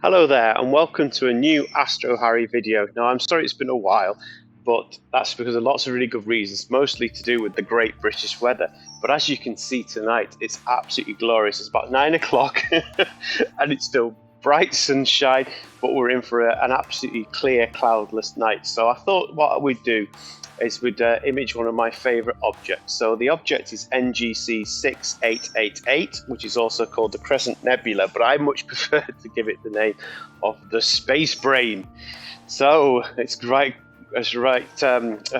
Hello there, and welcome to a new Astro Harry video. Now, I'm sorry it's been a while, but that's because of lots of really good reasons, mostly to do with the great British weather. But as you can see tonight, it's absolutely glorious. It's about 9 o'clock, and it's still bright sunshine, but we're in for an absolutely clear, cloudless night. So I thought what we'd do is we'd image one of my favourite objects. So the object is NGC 6888, which is also called the Crescent Nebula, but I much prefer to give it the name of the Space Brain. So it's a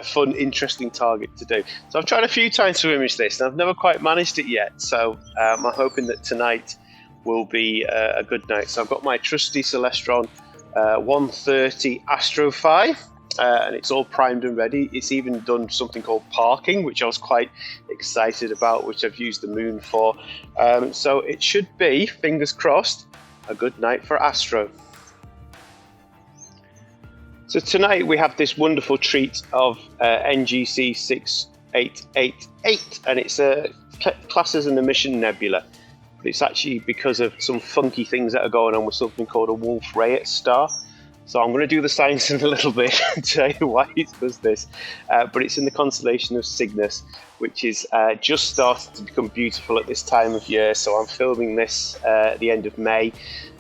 fun, interesting target to do. So I've tried a few times to image this, and I've never quite managed it yet. So I'm hoping that tonight will be a good night. So I've got my trusty Celestron 130 Astro Fi. And it's all primed and ready. It's even done something called parking, which I was quite excited about, which I've used the moon for. So it should be, fingers crossed, a good night for Astro. So tonight we have this wonderful treat of NGC 6888, and it's classed as an emission nebula. But it's actually because of some funky things that are going on with something called a Wolf-Rayet star. So I'm going to do the science in a little bit and tell you why it does this. But it's in the constellation of Cygnus, which is just started to become beautiful at this time of year. So I'm filming this at the end of May,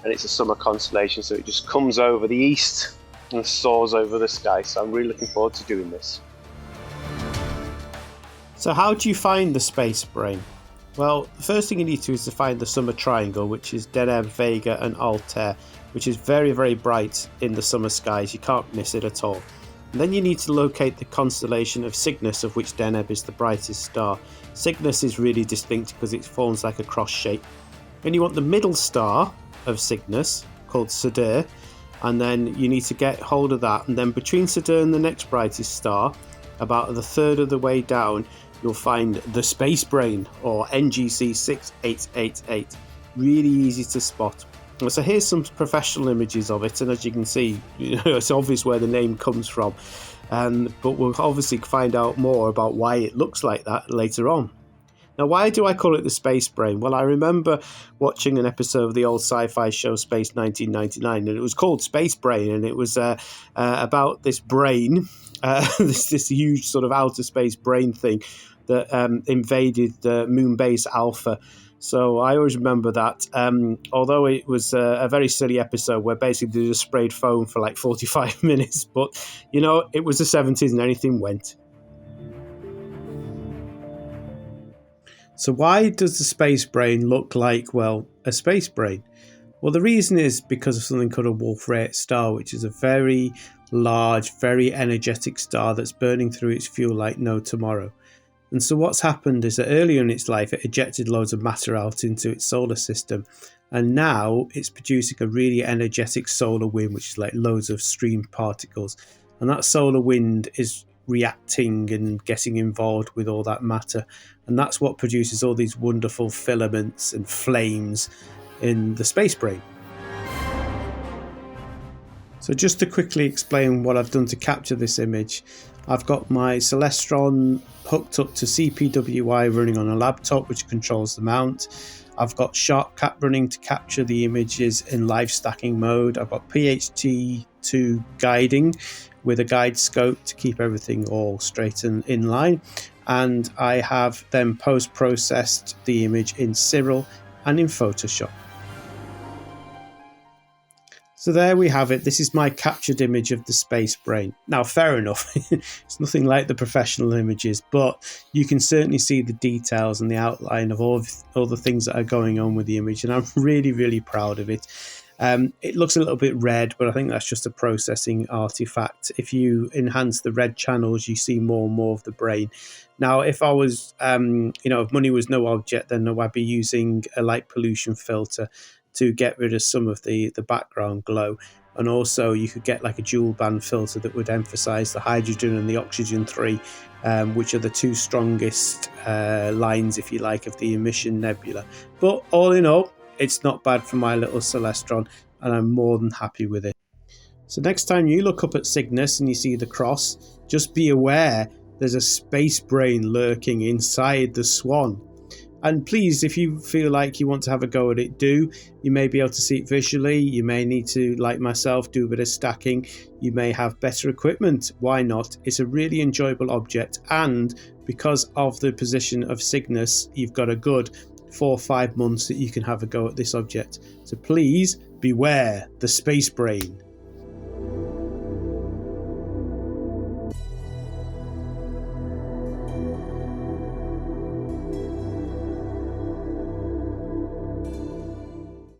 and it's a summer constellation. So it just comes over the east and soars over the sky. So I'm really looking forward to doing this. So how do you find the space brain? Well, the first thing you need to do is to find the summer triangle, which is Deneb, Vega and Altair, which is very, very bright in the summer skies. You can't miss it at all. And then you need to locate the constellation of Cygnus, of which Deneb is the brightest star. Cygnus is really distinct because it forms like a cross shape. Then you want the middle star of Cygnus, called Sadur, and then you need to get hold of that. And then between Sadur and the next brightest star, about a third of the way down, you'll find the space brain, or NGC 6888. Really easy to spot. So here's some professional images of it, and as you can see, it's obvious where the name comes from. But we'll obviously find out more about why it looks like that later on. Now, why do I call it the space brain? Well, I remember watching an episode of the old sci-fi show Space 1999, and it was called Space Brain, and it was about this brain, this huge sort of outer space brain thing that invaded the moon base Alpha. So I always remember that, although it was a very silly episode where basically they just sprayed foam for like 45 minutes. But, it was the 70s and anything went. So why does the space brain look like, well, a space brain? Well, the reason is because of something called a Wolf-Rayet star, which is a very large, very energetic star that's burning through its fuel like no tomorrow. And so what's happened is that earlier in its life, it ejected loads of matter out into its solar system. And now it's producing a really energetic solar wind, which is like loads of streamed particles. And that solar wind is reacting and getting involved with all that matter. And that's what produces all these wonderful filaments and flames in the space brain. So just to quickly explain what I've done to capture this image, I've got my Celestron hooked up to CPWI running on a laptop which controls the mount. I've got SharpCap running to capture the images in live stacking mode. I've got PHT2 guiding with a guide scope to keep everything all straight and in line. And I have then post-processed the image in Cyril and in Photoshop. So there we have it. This is my captured image of the space brain. Now, fair enough, it's nothing like the professional images, but you can certainly see the details and the outline of all the things that are going on with the image, and I'm really, really proud of it. It looks a little bit red, but I think that's just a processing artifact. If you enhance the red channels, you see more and more of the brain. Now, if I was, if money was no object, then I'd be using a light pollution filter to get rid of some of the background glow. And also you could get like a dual band filter that would emphasize the hydrogen and the oxygen 3, which are the two strongest lines, if you like, of the emission nebula. But all in all, it's not bad for my little Celestron, and I'm more than happy with it. So next time you look up at Cygnus and you see the cross, just be aware there's a space brain lurking inside the swan. And please, if you feel like you want to have a go at it, do. You may be able to see it visually. You may need to, like myself, do a bit of stacking. You may have better equipment. Why not? It's a really enjoyable object. And because of the position of Cygnus, you've got a good 4 or 5 months that you can have a go at this object. So please beware the space brain.